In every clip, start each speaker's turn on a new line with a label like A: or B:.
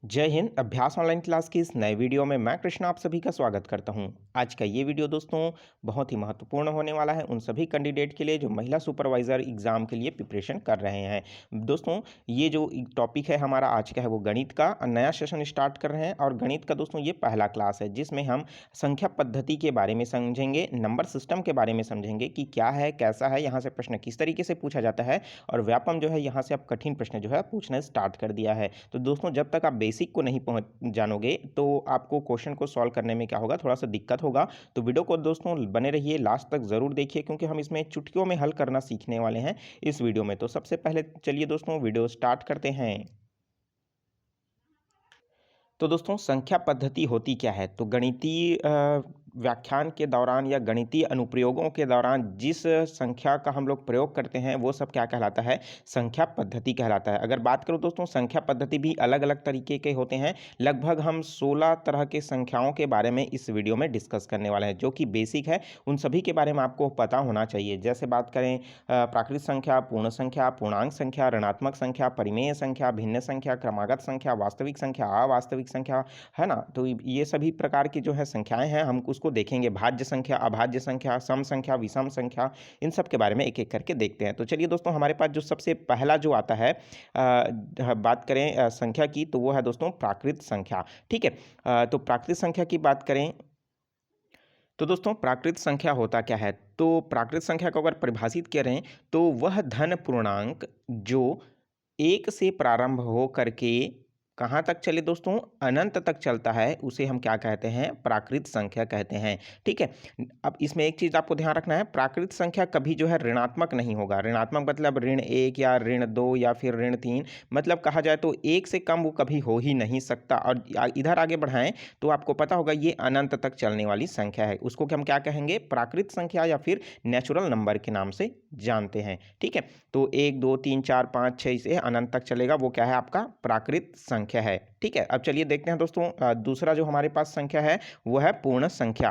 A: जय हिंद। अभ्यास online class की इस नए वीडियो में मैं कृष्णा आप सभी का स्वागत करता हूं। आज का ये वीडियो दोस्तों बहुत ही महत्वपूर्ण होने वाला है उन सभी कैंडिडेट के लिए जो महिला सुपरवाइजर एग्जाम के लिए प्रिपरेशन कर रहे हैं। दोस्तों ये जो टॉपिक है हमारा आज का है वो गणित का नया सेशन स्टार्ट कर रहे हैं और गणित का दोस्तों ये पहला क्लास है जिसमें हम संख्या पद्धति के बारे में समझेंगे, नंबर सिस्टम के बारे में समझेंगे कि क्या है, कैसा है, यहाँ से प्रश्न किस तरीके से पूछा जाता है और व्यापम जो है यहाँ से आप कठिन प्रश्न जो है पूछना स्टार्ट कर दिया है। तो दोस्तों जब तक आप बेसिक को नहीं पहुंच जानोगे तो आपको क्वेश्चन को सॉल्व करने में क्या होगा, थोड़ा सा दिक्कत होगा। तो वीडियो को दोस्तों बने रहिए, लास्ट तक जरूर देखिए क्योंकि हम इसमें चुटकियों में हल करना सीखने वाले हैं इस वीडियो में। तो सबसे पहले चलिए दोस्तों वीडियो स्टार्ट करते हैं। तो दोस्तों संख्या पद्धति होती क्या है? तो गणितीय व्याख्यान के दौरान या गणितीय अनुप्रयोगों के दौरान जिस संख्या का हम लोग प्रयोग करते हैं वो सब क्या कहलाता है? संख्या पद्धति कहलाता है। अगर बात करूं दोस्तों संख्या पद्धति भी अलग अलग तरीके के होते हैं। लगभग हम 16 तरह के संख्याओं के बारे में इस वीडियो में डिस्कस करने वाले हैं जो कि बेसिक है, उन सभी के बारे में आपको पता होना चाहिए। जैसे बात करें प्राकृत संख्या, पूर्ण संख्या, पूर्णांक संख्या, ऋणात्मक संख्या, परिमेय संख्या, भिन्न संख्या, क्रमागत संख्या, वास्तविक संख्या, अवास्तविक संख्या, है ना। तो ये सभी प्रकार की जो है संख्याएं हैं हम उसको देखेंगे। भाज्य संख्या, अभाज्य संख्या, सम संख्या, विषम संख्या, इन सब के बारे में एक एक करके देखते हैं। तो चलिए दोस्तों हमारे पास जो सबसे पहला जो आता है बात करें संख्या की तो वो है दोस्तों प्राकृत संख्या। ठीक है। तो प्राकृत संख्या की बात करें तो दोस्तों प्राकृत संख्या होता क्या है? तो प्राकृत संख्या को अगर परिभाषित करें तो वह धन पूर्णांक जो एक से प्रारंभ हो करके कहाँ तक चले दोस्तों? अनंत तक चलता है, उसे हम क्या कहते हैं? प्राकृत संख्या कहते हैं। ठीक है। अब इसमें एक चीज आपको ध्यान रखना है, प्राकृत संख्या कभी जो है ऋणात्मक नहीं होगा। ऋणात्मक मतलब ऋण 1 या ऋण 2 या फिर ऋण 3, मतलब कहा जाए तो एक से कम वो कभी हो ही नहीं सकता। और इधर आगे बढ़ाएं तो आपको पता होगा ये अनंत तक चलने वाली संख्या है, उसको हम क्या कहेंगे? प्राकृत संख्या या फिर नेचुरल नंबर के नाम से जानते हैं। ठीक है। तो 1 2 3 4 5 6 से अनंत तक चलेगा, वो क्या है? आपका प्राकृत संख्या है। ठीक है। अब चलिए देखते हैं दोस्तों दूसरा जो हमारे पास संख्या है वो है पूर्ण संख्या।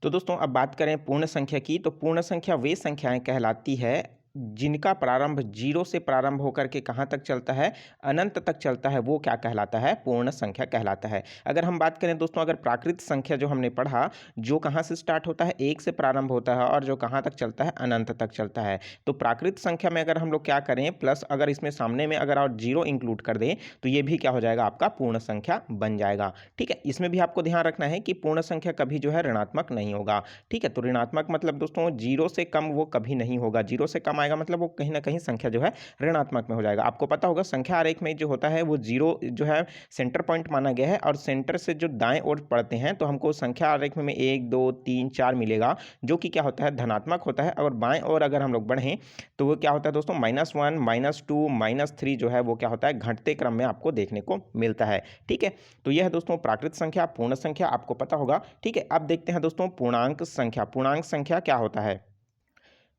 A: तो दोस्तों अब बात करें पूर्ण संख्या की तो पूर्ण संख्या वे संख्याएं कहलाती है जिनका प्रारंभ जीरो से प्रारंभ होकर के कहाँ तक चलता है? अनंत तक चलता है, वो क्या कहलाता है? पूर्ण संख्या कहलाता है। अगर हम बात करें दोस्तों, अगर प्राकृत संख्या जो हमने पढ़ा जो कहाँ से स्टार्ट होता है? एक से प्रारंभ होता है और जो कहाँ तक चलता है? अनंत तक चलता है। तो प्राकृत संख्या में अगर हम लोग क्या करें प्लस अगर इसमें सामने में अगर और जीरो इंक्लूड कर दें तो ये भी क्या हो जाएगा? आपका पूर्ण संख्या बन जाएगा। ठीक है। इसमें भी आपको ध्यान रखना है कि पूर्ण संख्या कभी जो है ऋणात्मक नहीं होगा। ठीक है। तो ऋणात्मक मतलब दोस्तों जीरो से कम वो कभी नहीं होगा। जीरो से कम आएगा मतलब वो कहीं ना कहीं संख्या जो है ऋणात्मक में हो जाएगा। आपको पता होगा संख्या आरेख में जो होता है वो जीरो जो है सेंटर पॉइंट माना गया है और सेंटर से जो दाएं ओर पढ़ते हैं तो हमको संख्या आरेख में 1 2 3 4 मिलेगा जो कि क्या होता है? धनात्मक होता है। और बाएं ओर अगर हम लोग बढ़ें तो वो क्या होता है दोस्तों? -1 -2 -3 जो है वो क्या होता है? घटते क्रम में आपको देखने को मिलता है। ठीक है। तो यह है दोस्तों प्राकृत संख्या, पूर्ण संख्या, आपको पता होगा। ठीक है। अब देखते हैं दोस्तों पूर्णांक संख्या। पूर्णांक संख्या क्या होता है?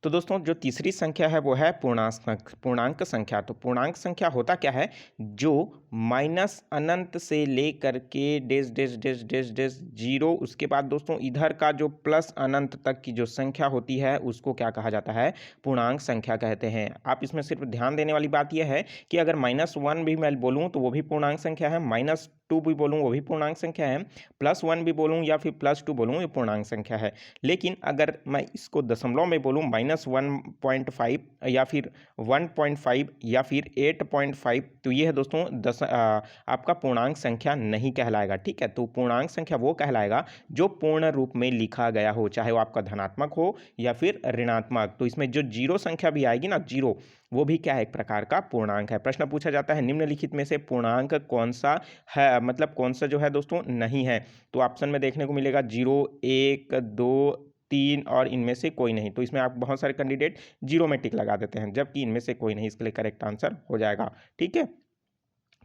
A: तो दोस्तों जो तीसरी संख्या है वो है पूर्णांक संख्या। तो पूर्णांक संख्या होता क्या है? जो माइनस अनंत से लेकर के days days days days days zero, उसके बाद दोस्तों इधर का जो प्लस अनंत तक की जो संख्या होती है उसको क्या कहा जाता है? पूर्णांक संख्या कहते हैं। आप इसमें सिर्फ ध्यान देने वाली बात यह है कि अगर -1 भी मैं बोलूँ तो वो भी पूर्णांक संख्या है, -2 भी बोलूँ वो भी पूर्णांक संख्या है, +1 भी बोलूँ या फिर +2 बोलूँ ये पूर्णांक संख्या है। लेकिन अगर मैं इसको दशमलव में बोलूँ -1.5 या फिर 1.5 या फिर 8.5 तो ये है दोस्तों आपका पूर्णांक संख्या नहीं कहलाएगा। ठीक है। तो पूर्णांक संख्या वो कहलाएगा जो पूर्ण रूप में लिखा गया हो, चाहे वो आपका धनात्मक हो या फिर ऋणात्मक। तो इसमें जो जीरो संख्या भी आएगी ना, जीरो, वो भी क्या है? एक प्रकार का पूर्णांक है। प्रश्न पूछा जाता है निम्नलिखित में से पूर्णांक कौन सा है, मतलब कौन सा जो है दोस्तों नहीं है? तो ऑप्शन में देखने को मिलेगा 0 1 2 3 और इनमें से कोई नहीं। तो इसमें आप बहुत सारे कैंडिडेट जीरो में टिक लगा देते हैं जबकि इनमें से कोई नहीं, इसके लिए करेक्ट आंसर हो जाएगा। ठीक है।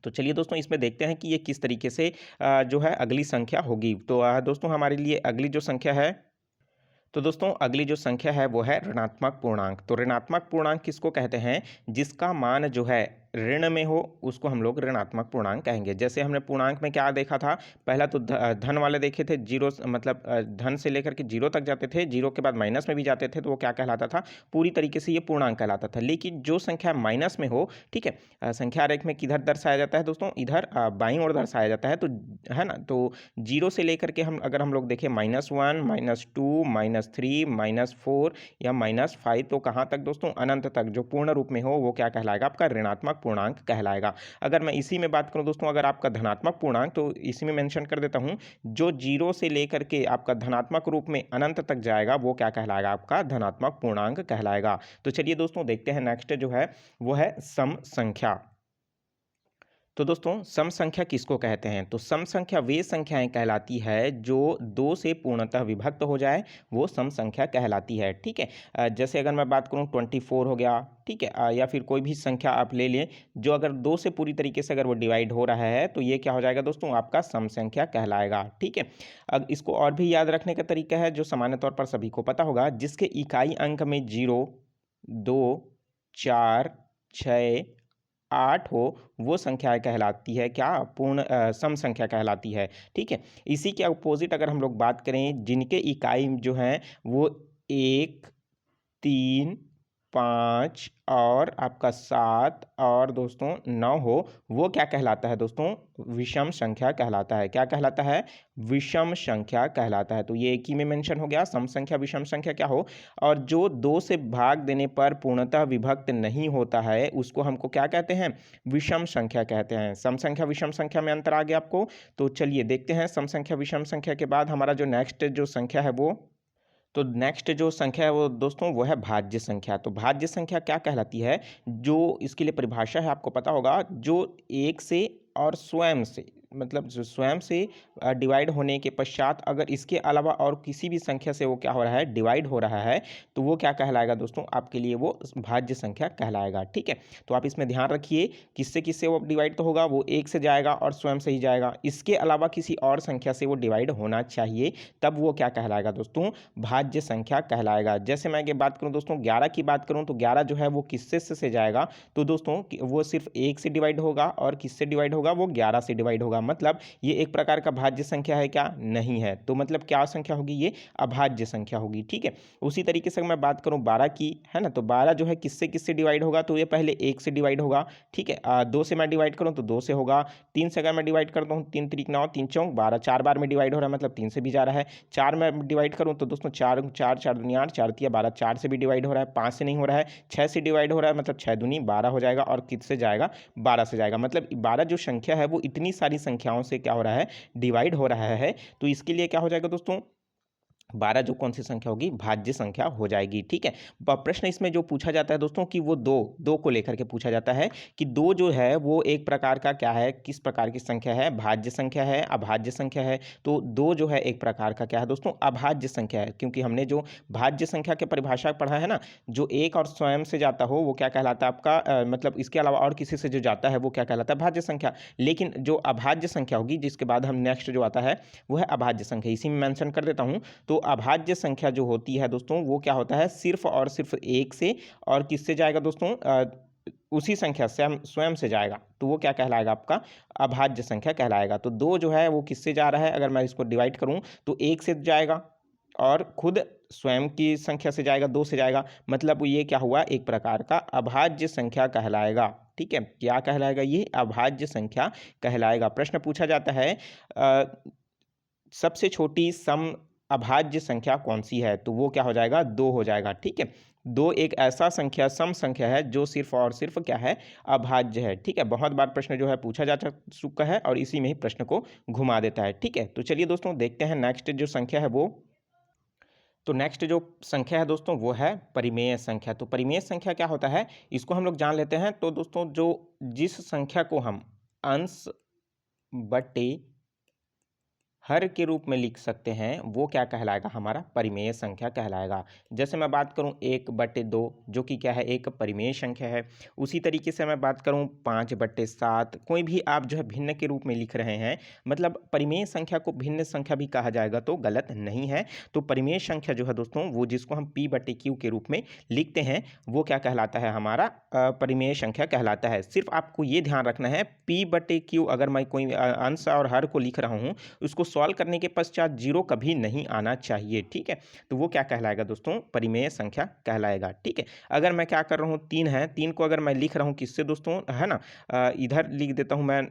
A: तो चलिए दोस्तों इसमें देखते हैं कि ये किस तरीके से जो है अगली संख्या होगी। तो दोस्तों हमारे लिए अगली जो संख्या है तो दोस्तों अगली जो संख्या है वो है ऋणात्मक पूर्णांक। तो ऋणात्मक पूर्णांक किसको कहते हैं? जिसका मान जो है ऋण में हो उसको हम लोग ऋणात्मक पूर्णांक कहेंगे। जैसे हमने पूर्णांक में क्या देखा था, पहला तो धन वाले देखे थे, जीरो मतलब धन से लेकर के जीरो तक जाते थे, जीरो के बाद माइनस में भी जाते थे, तो वो क्या कहलाता था, पूरी तरीके से ये पूर्णांक कहलाता था। लेकिन जो संख्या माइनस में हो, ठीक है, संख्या आरेख में किधर दर्शाया जाता है दोस्तों, इधर बाईं ओर दर्शाया जाता है, तो है ना, तो जीरो से लेकर के हम अगर हम लोग देखें -1, -2, -3, -4 या -5, तो कहाँ तक दोस्तों, अनंत तक जो पूर्ण रूप में हो वो क्या कहलाएगा, आपका ऋणात्मक पूर्णांक कहलाएगा। अगर मैं इसी में बात करूं दोस्तों, अगर आपका धनात्मक पूर्णांक, तो इसी में मेंशन कर देता हूं, जो जीरो से लेकर के आपका धनात्मक रूप में अनंत तक जाएगा वो क्या कहलाएगा, आपका धनात्मक पूर्णांक कहलाएगा। तो चलिए दोस्तों देखते हैं, नेक्स्ट जो है वो है सम संख्या। तो दोस्तों सम संख्या किसको कहते हैं, तो सम संख्या वे संख्याएं कहलाती है जो दो से पूर्णतः विभक्त हो जाए, वो सम संख्या कहलाती है। ठीक है, जैसे अगर मैं बात करूं 24 हो गया, ठीक है, या फिर कोई भी संख्या आप ले लें जो अगर दो से पूरी तरीके से अगर वो डिवाइड हो रहा है, तो ये क्या हो जाएगा दोस्तों, आपका सम संख्या कहलाएगा। ठीक है, अब इसको और भी याद रखने का तरीका है जो सामान्य तौर पर सभी को पता होगा, जिसके इकाई अंक में 0, 2, 4, 6, 8 हो, वो संख्याएं कहलाती है क्या, पूर्ण सम संख्या कहलाती है। ठीक है, इसी के अपोजिट अगर हम लोग बात करें, जिनके इकाई जो हैं वो 1, 3, 5 और आपका 7 और दोस्तों 9 हो, वो क्या कहलाता है दोस्तों, विषम संख्या कहलाता है। क्या कहलाता है, विषम संख्या कहलाता है। तो ये एक ही में मेंशन हो गया, सम संख्या विषम संख्या क्या हो, और जो दो से भाग देने पर पूर्णतः विभक्त नहीं होता है उसको हमको क्या कहते हैं, विषम संख्या कहते हैं। सम संख्या विषम संख्या में अंतर आ गया आपको। तो चलिए देखते हैं, सम संख्या विषम संख्या के बाद हमारा जो नेक्स्ट जो संख्या है वो, तो नेक्स्ट जो संख्या है वो दोस्तों वो है भाज्य संख्या। तो भाज्य संख्या क्या कहलाती है, जो इसके लिए परिभाषा है आपको पता होगा, जो एक से और स्वयं से, मतलब जो स्वयं से डिवाइड होने के पश्चात अगर इसके अलावा और किसी भी संख्या से वो क्या हो रहा है, डिवाइड हो रहा है, तो वो क्या कहलाएगा दोस्तों, आपके लिए वो भाज्य संख्या कहलाएगा। ठीक है, तो आप इसमें ध्यान रखिए, किससे किससे वो डिवाइड तो होगा, वो एक से जाएगा और स्वयं से ही जाएगा, इसके अलावा किसी और संख्या से वो डिवाइड होना चाहिए, तब वो क्या कहलाएगा दोस्तों, भाज्य संख्या कहलाएगा। जैसे मैं ये बात करूं दोस्तों 11 की बात करूं, तो 11 जो है वो किससे से जाएगा, तो दोस्तों वो सिर्फ एक से डिवाइड होगा, और किससे डिवाइड होगा, वो 11 से डिवाइड होगा। मतलब ये एक प्रकार का भाज्य संख्या है क्या, नहीं है। तो मतलब क्या संख्या होगी, ये अभाज्य संख्या होगी। ठीक है, उसी तरीके से मैं बात करूं 12 की, है ना, तो 12 जो है किससे किससे डिवाइड होगा, तो ये पहले एक से डिवाइड होगा। ठीक है, दो से मैं डिवाइड करूं तो दो से होगा, तीन से अगर मैं डिवाइड करता हूं, 3 3 9, 3 चौक 12, 4 बार में डिवाइड हो रहा है, मतलब 3 से भी जा रहा है। 4 में डिवाइड करूं तो दोस्तों 4 4 4 दूनी 8, 4 तिया 12, 4 से भी डिवाइड हो रहा है, 5 से नहीं हो रहा है, 6 से डिवाइड हो रहा है, मतलब 6 दूनी 12 हो जाएगा, और किससे जाएगा, 12 से जाएगा। मतलब 12 जो संख्या है वो इतनी सारी संख्याओं से क्या हो रहा है, डिवाइड हो रहा है। तो इसके लिए क्या हो जाएगा दोस्तों, 12 जो कौन सी संख्या होगी, भाज्य संख्या हो जाएगी। ठीक है, प्रश्न इसमें जो पूछा जाता है दोस्तों कि वो दो को लेकर के पूछा जाता है कि दो जो है वो एक प्रकार का क्या है, किस प्रकार की संख्या है, भाज्य संख्या है, अभाज्य संख्या है। तो दो जो है एक प्रकार का क्या है दोस्तों, अभाज्य संख्या है, क्योंकि हमने जो भाज्य संख्या के परिभाषा पढ़ा है ना, जो एक और स्वयं से जाता हो वो क्या कहलाता है आपका, मतलब इसके अलावा और किसी से जो जाता है वो क्या कहलाता है, भाज्य संख्या। लेकिन जो अभाज्य संख्या होगी, जिसके बाद हम नेक्स्ट जो आता है वो है अभाज्य संख्या, इसी में मेंशन कर देता हूं। तो अभाज्य संख्या जो होती है दोस्तों वो क्या होता है, सिर्फ और सिर्फ एक से, और किससे जाएगा दोस्तों, उसी संख्या से स्वयं से जाएगा, तो वो क्या कहलाएगा, आपका अभाज्य संख्या कहलाएगा। तो दो जो है वो किससे जा रहा है, अगर मैं इसको डिवाइड करूं तो एक से जाएगा, और खुद स्वयं की संख्या से जाएगा, दो से जाएगा, मतलब ये क्या हुआ, एक प्रकार का अभाज्य संख्या कहलाएगा। ठीक है, क्या कहलाएगा, ये अभाज्य संख्या कहलाएगा। प्रश्न पूछा जाता है सबसे छोटी सम अभाज्य संख्या कौन सी है, तो वो क्या हो जाएगा, 2 हो जाएगा। ठीक है, 2 एक ऐसा संख्या सम संख्या है जो सिर्फ और सिर्फ क्या है, अभाज्य है। ठीक है, बहुत बार प्रश्न जो है पूछा जा चुका है और इसी में ही प्रश्न को घुमा देता है। ठीक है, तो चलिए दोस्तों देखते हैं नेक्स्ट जो संख्या है वो, तो नेक्स्ट जो संख्या है दोस्तों वो है परिमेय संख्या। तो परिमेय संख्या क्या होता है, इसको हम लोग जान लेते हैं। तो दोस्तों जो जिस संख्या को हम अंश बटे हर के रूप में लिख सकते हैं वो क्या कहलाएगा, हमारा परिमेय संख्या कहलाएगा। जैसे मैं बात करूं 1/2 जो कि क्या है, एक परिमेय संख्या है। उसी तरीके से मैं बात करूं 5/7, कोई भी आप जो है भिन्न के रूप में लिख रहे हैं, मतलब परिमेय संख्या को भिन्न संख्या भी कहा जाएगा तो गलत नहीं है। तो परिमेय संख्या जो है दोस्तों, वो जिसको हम P/Q के रूप में लिखते हैं वो क्या कहलाता है, हमारा परिमेय संख्या कहलाता है। सिर्फ आपको ये ध्यान रखना है, P/Q अगर मैं कोई अंश और हर को लिख रहा हूँ, उसको सॉल्व करने के पश्चात जीरो कभी नहीं आना चाहिए, ठीक है। तो वो क्या कहलाएगा दोस्तों, परिमेय संख्या कहलाएगा, ठीक है। अगर मैं क्या कर रहा हूँ, 3 है, 3 को अगर मैं लिख रहा हूँ किससे दोस्तों, है ना, इधर लिख देता हूँ मैं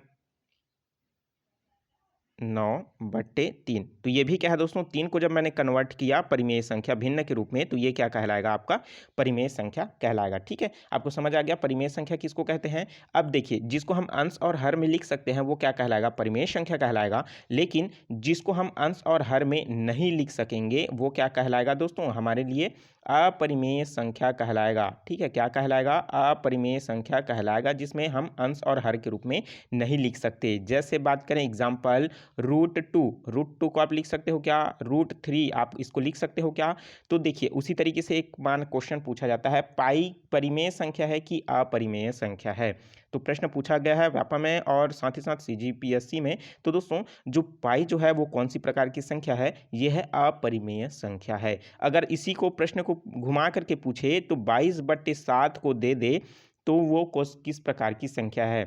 A: 9/3। तो ये भी क्या है दोस्तों, 3 को जब मैंने कन्वर्ट किया परिमेय संख्या भिन्न के रूप में, तो ये क्या कहलाएगा, आपका परिमेय संख्या कहलाएगा, ठीक है। आपको समझ आ गया परिमेय संख्या किसको कहते हैं। अब देखिए, जिसको हम अंश और हर में लिख सकते हैं वो क्या कहलाएगा, परिमेय संख्या कहलाएगा। लेकिन जिसको हम अंश और हर में नहीं लिख सकेंगे वो क्या कहलाएगा दोस्तों, हमारे लिए अपरिमेय संख्या कहलाएगा, ठीक है। क्या कहलाएगा, अपरिमेय संख्या कहलाएगा, जिसमें हम अंश और हर के रूप में नहीं लिख सकते। जैसे बात करें एग्जाम्पल √2 को आप लिख सकते हो क्या, √3 आप इसको लिख सकते हो क्या। तो देखिए उसी तरीके से एक मान क्वेश्चन पूछा जाता है, पाई परिमेय संख्या है कि अपरिमेय संख्या है। तो प्रश्न पूछा गया है व्यापा में और साथ ही साथ CGPSC में। तो दोस्तों जो पाई जो है वो कौन सी प्रकार की संख्या है, ये है अपरिमेय संख्या है। अगर इसी को प्रश्न को घुमा करके पूछे तो 22/7 को दे दे तो वो किस प्रकार की संख्या है।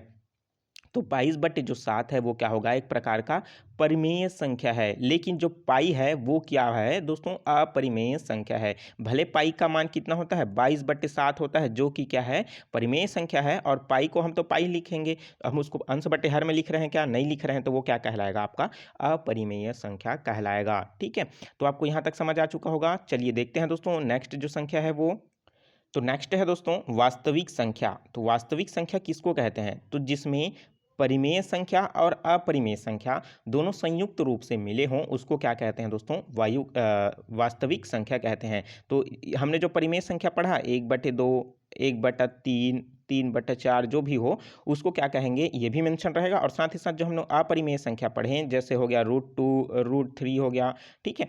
A: तो 22/7 है वो क्या होगा, एक प्रकार का परिमेय संख्या है। लेकिन जो पाई है वो क्या है दोस्तों, अपरिमेय संख्या है। भले पाई का मान कितना होता है, 22/7 होता है, जो कि क्या है, परिमेय संख्या है। और पाई को हम तो पाई लिखेंगे, हम उसको अंश बटे हर में लिख रहे हैं क्या, नहीं लिख रहे हैं, तो वो क्या कहलाएगा, आपका अपरिमेय संख्या कहलाएगा, ठीक है। तो आपको यहाँ तक समझ आ चुका होगा। चलिए देखते हैं दोस्तों नेक्स्ट जो संख्या है वो। तो नेक्स्ट है दोस्तों वास्तविक संख्या। तो वास्तविक संख्या किसको कहते हैं, तो जिसमें परिमेय संख्या और अपरिमेय संख्या दोनों संयुक्त रूप से मिले हों उसको क्या कहते हैं दोस्तों, वास्तविक संख्या कहते हैं। तो हमने जो परिमेय संख्या पढ़ा 1/2, 1/3, 3/4 जो भी हो उसको क्या कहेंगे, ये भी मेंशन रहेगा। और साथ ही साथ जो हम लोग अपरिमेय संख्या पढ़े जैसे हो गया √2, √3 हो गया, ठीक है।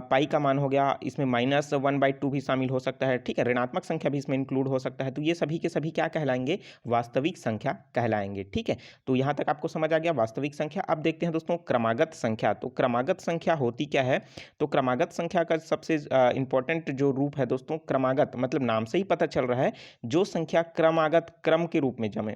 A: पाई का मान हो गया, इसमें -1/2 भी शामिल हो सकता है, ठीक है। ऋणात्मक संख्या भी इसमें इंक्लूड हो सकता है। तो ये सभी के सभी क्या कहलाएंगे, वास्तविक संख्या कहलाएंगे, ठीक है। तो यहाँ तक आपको समझ आ गया वास्तविक संख्या। अब देखते हैं दोस्तों क्रमागत संख्या। तो क्रमागत संख्या होती क्या है, तो क्रमागत संख्या का सबसे इंपॉर्टेंट जो रूप है दोस्तों, क्रमागत मतलब नाम से ही पता चल रहा है, जो संख्या क्रमागत क्रम के रूप में जमे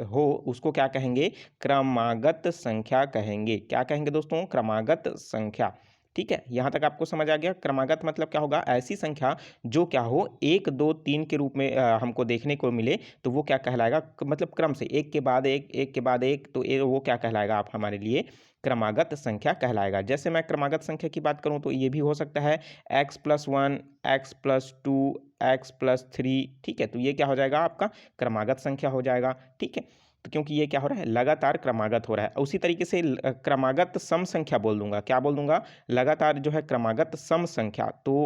A: हो उसको क्या कहेंगे, क्रमागत संख्या कहेंगे। क्या कहेंगे दोस्तों, क्रमागत संख्या, ठीक है। यहां तक आपको समझ आ गया। क्रमागत मतलब क्या होगा, ऐसी संख्या जो क्या हो 1 2 3 के रूप में हमको देखने को मिले, तो वो क्या कहलाएगा, मतलब क्रम से एक के बाद एक, एक के बाद एक, तो वो क्या कहलाएगा, आप हमारे लिए क्रमागत संख्या कहलाएगा। जैसे मैं क्रमागत संख्या की बात करूं तो ये भी हो सकता है x+1, x+2, x+3, ठीक है। तो ये क्या हो जाएगा, आपका क्रमागत संख्या हो जाएगा, ठीक है। तो क्योंकि ये क्या हो रहा है, लगातार क्रमागत हो रहा है। उसी तरीके से क्रमागत सम संख्या बोल दूंगा, क्या बोल दूंगा, लगातार जो है क्रमागत सम संख्या। तो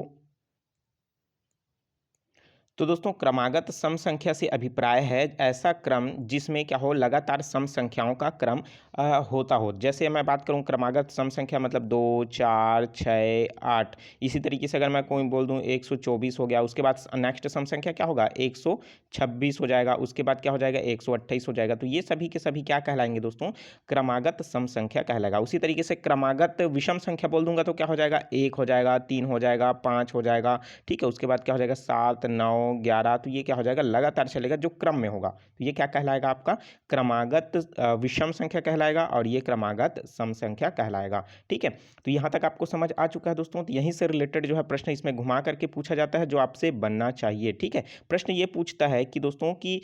A: दोस्तों क्रमागत सम संख्या से अभिप्राय है ऐसा क्रम जिसमें क्या हो, लगातार सम संख्याओं का क्रम होता हो। जैसे मैं बात करूं क्रमागत सम संख्या मतलब 2 4 6 8। इसी तरीके से अगर मैं कोई बोल दूं 124 हो गया, उसके बाद नेक्स्ट सम संख्या क्या होगा, 126 हो जाएगा, उसके बाद क्या हो जाएगा, 128 हो जाएगा। तो ये सभी के सभी क्या कहलाएंगे दोस्तों, क्रमागत सम संख्या कहलाएगा। उसी तरीके से क्रमागत विषम संख्या बोल दूंगा तो क्या हो जाएगा, 1 हो जाएगा, 3 हो जाएगा, 5 हो जाएगा, ठीक है। उसके बाद क्या हो जाएगा, 7 9 11। तो ये क्या हो जाएगा, लगातार चलेगा जो क्रम में होगा। तो ये क्या कहलाएगा, आपका क्रमागत विषम संख्या कहलाएगा, और ये क्रमागत सम संख्या कहलाएगा, ठीक है। तो यहाँ तक आपको समझ आ चुका है दोस्तों। तो यहीं से रिलेटेड जो है प्रश्न इसमें घुमा करके पूछा जाता है जो आपसे बनना चाहिए, ठीक है। प्रश्न ये पूछता है कि दोस्तों की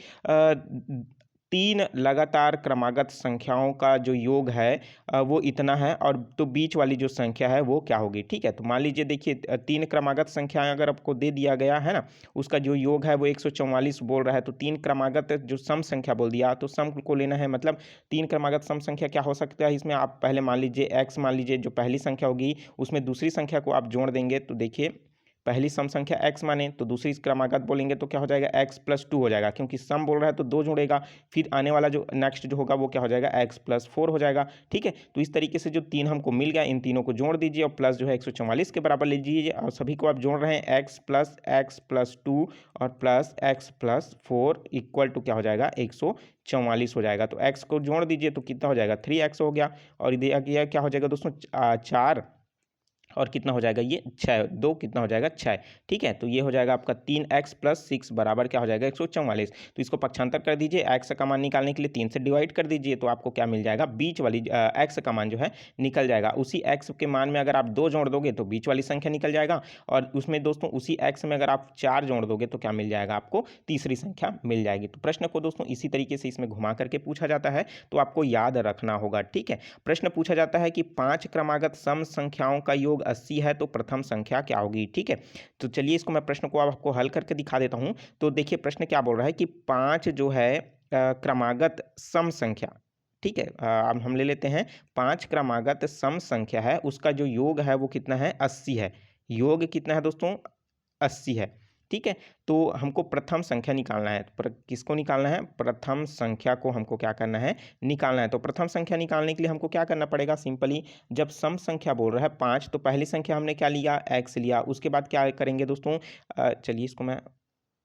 A: 3 लगातार क्रमागत संख्याओं का जो योग है वो इतना है, और तो बीच वाली जो संख्या है वो क्या होगी, ठीक है। तो मान लीजिए देखिए 3 क्रमागत संख्याएं अगर आपको दे दिया गया है ना, उसका जो योग है वो 144 बोल रहा है, तो 3 क्रमागत जो सम संख्या बोल दिया, तो सम को लेना है, मतलब 3 क्रमागत सम संख्या क्या हो सकता है इसमें। आप पहले मान लीजिए x, मान लीजिए जो पहली संख्या होगी उसमें दूसरी संख्या को आप जोड़ देंगे, तो देखिए पहली सम संख्या x माने तो दूसरी क्रमागत बोलेंगे तो क्या हो जाएगा x+2 हो जाएगा, क्योंकि सम बोल रहा है तो 2 जुड़ेगा। फिर आने वाला जो नेक्स्ट जो होगा वो क्या हो जाएगा x+4 हो जाएगा। ठीक है, तो इस तरीके से जो 3 हमको मिल गया, इन तीनों को जोड़ दीजिए और प्लस जो है 144 के बराबर लीजिए और सभी को आप जोड़ रहे हैं x+2 और प्लस x+4 इक्वल टू क्या हो जाएगा 144 हो जाएगा। तो x को जोड़ दीजिए तो कितना हो जाएगा 3x हो गया और इधर क्या हो जाएगा दोस्तों 4 और कितना हो जाएगा ये 6, 2 कितना हो जाएगा 6। ठीक है, तो ये हो जाएगा आपका 3x+6 बराबर क्या हो जाएगा 144। तो इसको पक्षांतर कर दीजिए, x का मान निकालने के लिए 3 से डिवाइड कर दीजिए तो आपको क्या मिल जाएगा, बीच वाली x का मान जो है निकल जाएगा। उसी x के मान में अगर आप 2 जोड़ दोगे तो बीच वाली संख्या निकल जाएगा और उसमें दोस्तों उसी x में अगर आप 4 जोड़ दोगे तो क्या मिल जाएगा, आपको तीसरी संख्या मिल जाएगी। तो प्रश्न को दोस्तों इसी तरीके से इसमें घुमा करके पूछा जाता है, तो आपको याद रखना होगा। ठीक है, प्रश्न पूछा जाता है कि 5 क्रमागत सम संख्याओं का योग 80 है तो प्रथम संख्या क्या होगी। ठीक है, तो चलिए इसको मैं प्रश्न को आपको हल करके दिखा देता हूं। तो देखिए प्रश्न क्या बोल रहा है कि 5 जो है क्रमागत सम संख्या, ठीक है, अब हम ले लेते हैं 5 क्रमागत सम संख्या है, उसका जो योग है वो कितना है 80 है। योग कितना है दोस्तों 80 है। ठीक है, तो हमको प्रथम संख्या निकालना है। किसको निकालना है, प्रथम संख्या को हमको क्या करना है, निकालना है। तो प्रथम संख्या निकालने के लिए हमको क्या करना पड़ेगा, सिंपली जब सम संख्या बोल रहा है 5 तो पहली संख्या हमने क्या लिया x लिया, उसके बाद क्या करेंगे दोस्तों, चलिए इसको मैं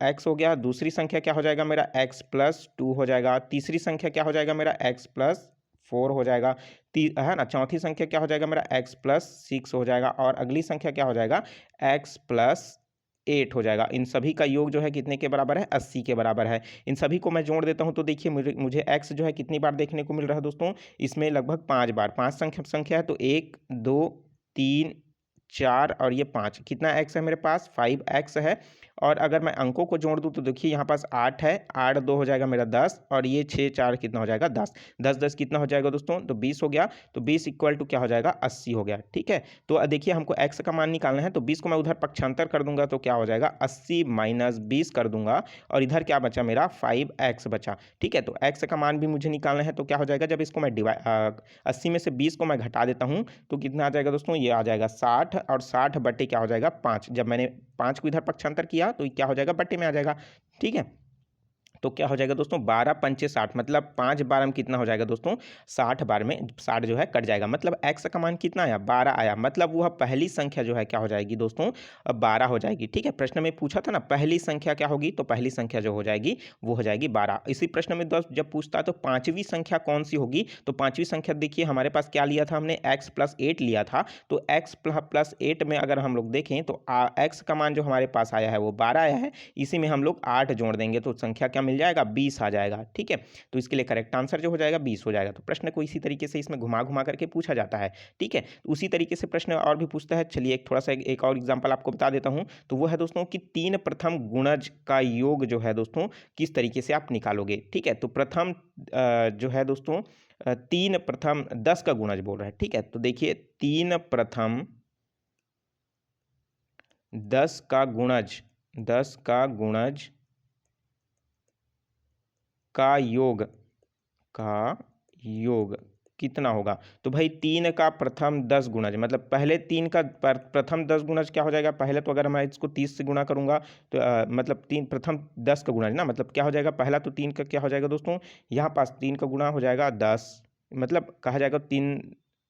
A: x हो गया, दूसरी संख्या क्या हो जाएगा मेरा x+2 हो जाएगा, तीसरी संख्या क्या हो जाएगा मेरा x+4 हो जाएगा, है ना, चौथी संख्या क्या हो जाएगा मेरा x+6 हो जाएगा और अगली संख्या क्या हो जाएगा x+8 हो जाएगा। इन सभी का योग जो है कितने के बराबर है 80 के बराबर है। इन सभी को मैं जोड़ देता हूं तो देखिए मुझे x जो है कितनी बार देखने को मिल रहा है दोस्तों, इसमें लगभग 5 बार, 5 संख्या है तो 1 2 3 4 और ये 5, कितना x है मेरे पास 5x है। और अगर मैं अंकों को जोड़ दूं तो देखिए यहाँ पास 8 है, 8 2 हो जाएगा मेरा 10 और ये 6 4 कितना हो जाएगा 10, 10 10 कितना हो जाएगा दोस्तों, तो 20 हो गया। तो 20 इक्वल टू क्या हो जाएगा 80 हो गया। ठीक है, तो देखिए हमको x का मान निकालना है तो 20 को मैं उधर पक्षांतर कर दूंगा तो क्या हो जाएगा 80 माइनस 20 कर दूंगा और इधर क्या बचा मेरा 5x बचा। ठीक है, तो x का मान भी मुझे निकालना है तो क्या हो जाएगा, जब इसको मैं 80 में से 20 को मैं घटा देता हूँ तो कितना आ जाएगा दोस्तों, ये आ जाएगा 60 और 60 बटे क्या हो जाएगा 5। जब मैंने 5 को इधर पक्षांतर किया तो क्या हो जाएगा बटे में आ जाएगा। ठीक है, तो क्या हो जाएगा दोस्तों 12 पंचे 60, मतलब 5 बार में कितना हो जाएगा दोस्तों 60 बार में 60 जो है कट जाएगा, मतलब x का मान कितना आया 12 आया, मतलब वह पहली संख्या जो है क्या हो जाएगी दोस्तों 12 हो जाएगी। ठीक है, प्रश्न में पूछा था ना पहली संख्या क्या होगी, तो पहली संख्या जो हो जाएगी वो हो जाएगी 12। इसी प्रश्न में दोस्त जब पूछता है तो पांचवी संख्या कौन सी होगी, तो पांचवी संख्या देखिए हमारे पास क्या लिया था हमने x+8 लिया था, तो x+8 में अगर हम लोग देखें तो x का मान जो हमारे पास आया है वो 12 आया है, इसी में हम लोग 8 जोड़ देंगे तो संख्या क्या मिल जाएगा 20 आ जाएगा। ठीक है, तो इसके लिए करेक्ट आंसर जो हो जाएगा 20 हो जाएगा। तो प्रश्न को इसी तरीके से इसमें घुमा घुमा करके पूछा जाता है। ठीक है, तो उसी तरीके से प्रश्न और भी पूछता है। चलिए एक थोड़ा सा एक और एग्जांपल आपको बता देता हूं, तो वो है दोस्तों कि 3 प्रथम गुणज का योग जो है दोस्तों किस तरीके से आप निकालोगे। ठीक है, तो प्रथम जो है दोस्तों 3 प्रथम 10 का गुणज बोल रहा है। ठीक है, तो देखिए 3 प्रथम 10 का गुणज, 10 का गुणज का योग कितना होगा, तो भाई 3 का प्रथम 10 गुणज, मतलब पहले 3 का प्रथम 10 गुणज क्या हो जाएगा, पहले तो अगर मैं इसको 30 से गुणा करूंगा तो मतलब 3 प्रथम 10 का गुणज ना, मतलब क्या हो जाएगा पहला तो 3 का क्या हो जाएगा दोस्तों, यहाँ पास 3 का गुणा हो जाएगा 10, मतलब कहा जाएगा 3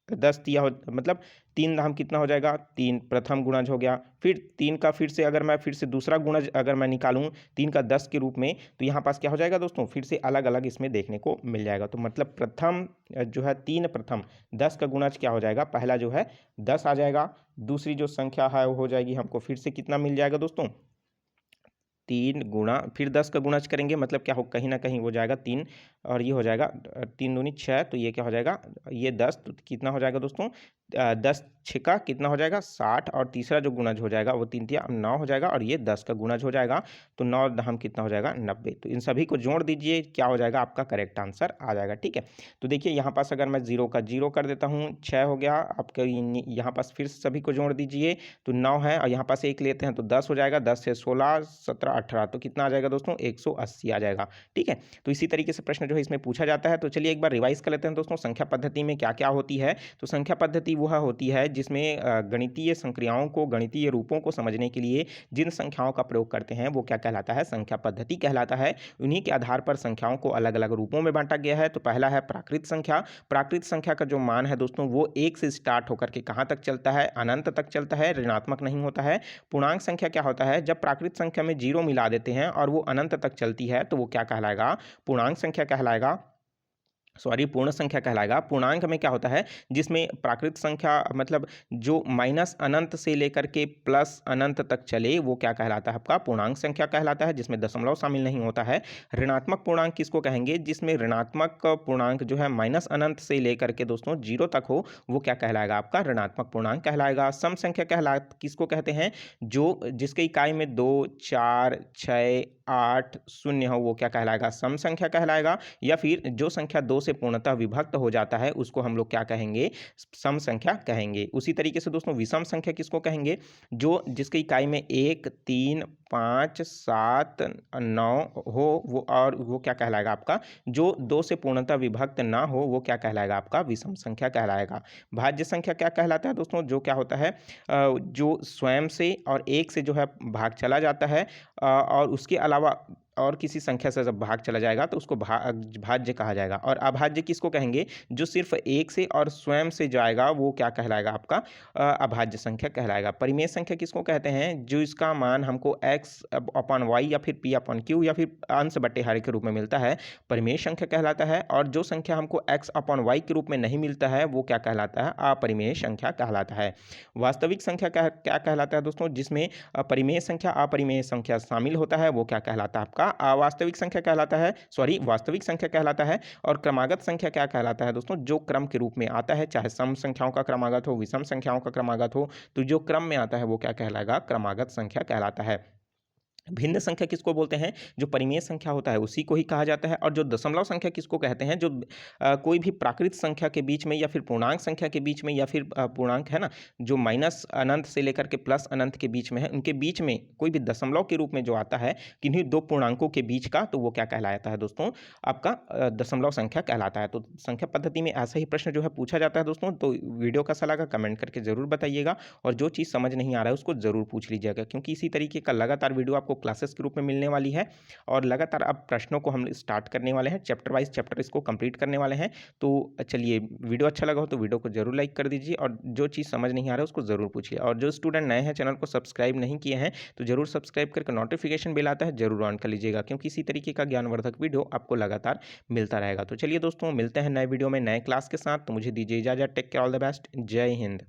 A: 10 तिया हो, मतलब 3 धाम कितना हो जाएगा 3, प्रथम गुणज हो गया। फिर 3 का फिर से अगर मैं फिर से दूसरा गुणज अगर मैं निकालूं 3 का 10 के रूप में, तो यहाँ पास क्या हो जाएगा दोस्तों, फिर से अलग अलग इसमें देखने को मिल जाएगा। तो मतलब प्रथम जो है 3 प्रथम 10 का गुणज क्या हो जाएगा, पहला जो है 10 आ जाएगा, दूसरी जो संख्या है वो हो जाएगी हमको फिर से कितना मिल जाएगा दोस्तों 3 गुणा फिर 10 का गुणज करेंगे, मतलब क्या हो कहीं ना कहीं हो जाएगा 3 और ये हो जाएगा 3 दूनी 6, तो ये क्या हो जाएगा ये 10, तो कितना हो जाएगा दोस्तों 10 6 कितना हो जाएगा 60 और तीसरा जो गुणज हो जाएगा वो 3 तिया 9 हो जाएगा और ये 10 का गुणज हो जाएगा, तो 9 धाम कितना हो जाएगा 90। तो इन सभी को जोड़ दीजिए क्या हो जाएगा आपका करेक्ट आंसर आ जाएगा। ठीक है, तो देखिए यहाँ पास अगर मैं 0 का 0 कर देता हूँ 6 हो गया आपके, यहाँ पास फिर सभी को जोड़ दीजिए तो 9 है और यहाँ पास 1 लेते हैं तो 10 हो जाएगा, 10 से 16 17 18 तो कितना आ जाएगा दोस्तों 180 आ जाएगा। ठीक है, तो इसी तरीके से प्रश्न जो है इसमें पूछा जाता है। तो चलिए एक बार रिवाइज कर लेते हैं दोस्तों, संख्या पद्धति में क्या क्या होती है। तो संख्या पद्धति वह होती है जिसमें गणितीय संक्रियाओं को, गणितीय रूपों को समझने के लिए जिन संख्याओं का प्रयोग करते हैं वो क्या कहलाता है, संख्या पद्धति कहलाता है। उन्हीं के आधार पर संख्याओं को अलग अलग रूपों में बांटा गया है। तो पहला है प्राकृत संख्या। प्राकृत संख्या का जो मान है दोस्तों वो एक से स्टार्ट होकर के कहाँ तक चलता है, अनंत तक चलता है, ऋणात्मक नहीं होता है। पूर्णांक संख्या क्या होता है, जब प्राकृत संख्या में जीरो मिला देते हैं और वो अनंत तक चलती है तो वो क्या कहलाएगा, पूर्णांक संख्या कहलाएगा, सॉरी पूर्ण संख्या कहलाएगा। पूर्णांक में क्या होता है, जिसमें प्राकृत संख्या मतलब जो माइनस अनंत से लेकर के प्लस अनंत तक चले वो क्या कहलाता है, आपका पूर्णांक संख्या कहलाता है, जिसमें दशमलव शामिल नहीं होता है। ऋणात्मक पूर्णांक किसको कहेंगे, जिसमें ऋणात्मक पूर्णांक जो है माइनस अनंत से लेकर के दोस्तों जीरो तक हो वो क्या कहलाएगा, आपका ऋणात्मक पूर्णांक कहलाएगा। सम संख्या किसको कहते हैं, जो जिसके इकाई में 2, 4, 6, 8, 0 हो वो क्या कहलाएगा, सम संख्या कहलाएगा। या फिर जो संख्या 2 से पूर्णतः विभक्त हो जाता है उसको हम लोग क्या कहेंगे, सम संख्या कहेंगे। उसी तरीके से दोस्तों विषम संख्या किसको कहेंगे, जो जिसकी इकाई में 1, 3, 5, 7, 9 हो वो, और वो क्या कहलाएगा आपका, जो 2 से पूर्णतः विभक्त ना हो वो क्या कहलाएगा, आपका विषम संख्या कहलाएगा। भाज्य संख्या क्या कहलाता है दोस्तों, जो क्या होता है जो स्वयं से और 1 से जो है भाग चला जाता है और उसके अलावा और किसी संख्या से जब भाग चला जाएगा तो उसको भाज्य कहा जाएगा। और अभाज्य किसको कहेंगे, जो सिर्फ 1 से और स्वयं से जाएगा वो क्या कहलाएगा, आपका अभाज्य संख्या कहलाएगा। परिमेय संख्या किसको कहते हैं, जो इसका मान हमको x अपॉन वाई या फिर p अपॉन क्यू या फिर अंश बटे हर के रूप में मिलता है, परिमेय संख्या कहलाता है। और जो संख्या हमको x अपॉन वाई के रूप में नहीं मिलता है वो क्या कहलाता है, अपरिमेय संख्या कहलाता है। वास्तविक संख्या क्या कहलाता है दोस्तों, जिसमें परिमेय संख्या अपरिमेय संख्या शामिल होता है वो क्या कहलाता है, आपका अवास्तविक संख्या कहलाता है, सॉरी वास्तविक संख्या कहलाता है। और क्रमागत संख्या क्या कहलाता है दोस्तों, जो क्रम के रूप में आता है, चाहे सम संख्याओं का क्रमागत हो, विषम संख्याओं का क्रमागत हो, तो जो क्रम में आता है वो क्या कहलाएगा, क्रमागत संख्या कहलाता है। भिन्न संख्या किसको बोलते हैं, जो परिमेय संख्या होता है उसी को ही कहा जाता है। और जो दशमलव संख्या किसको कहते हैं, जो कोई भी प्राकृत संख्या के बीच में या फिर पूर्णांक संख्या के बीच में या फिर पूर्णांक है ना, जो माइनस अनंत से लेकर के प्लस अनंत के बीच में है, उनके बीच में कोई भी दशमलव के रूप में जो आता है किन्हीं दो पूर्णांकों के बीच का, तो वो क्या कहलाता है दोस्तों, आपका दशमलव संख्या कहलाता है। तो संख्या पद्धति में ऐसा ही प्रश्न जो है पूछा जाता है दोस्तों। तो वीडियो कैसा लगा कमेंट करके जरूर बताइएगा, और जो चीज़ समझ नहीं आ रहा है उसको जरूर पूछ लीजिएगा, क्योंकि इसी तरीके का लगातार वीडियो आपको क्लासेस के रूप में मिलने वाली है। और लगातार अब प्रश्नों को हम स्टार्ट करने वाले हैं, चैप्टर वाइज चैप्टर इसको कंप्लीट करने वाले हैं। तो चलिए वीडियो अच्छा लगा हो तो वीडियो को जरूर लाइक कर दीजिए, और जो चीज़ समझ नहीं आ रहा है उसको जरूर पूछिए। और जो स्टूडेंट नए हैं चैनल को सब्सक्राइब नहीं किए हैं तो जरूर सब्सक्राइब करके नोटिफिकेशन बिल आता है जरूर ऑन कर लीजिएगा, क्योंकि इसी तरीके का ज्ञानवर्धक वीडियो आपको लगातार मिलता रहेगा। तो चलिए दोस्तों मिलते हैं नए वीडियो में नए क्लास के साथ, तो मुझे दीजिए इजाजत, take care, all the best, जय हिंद।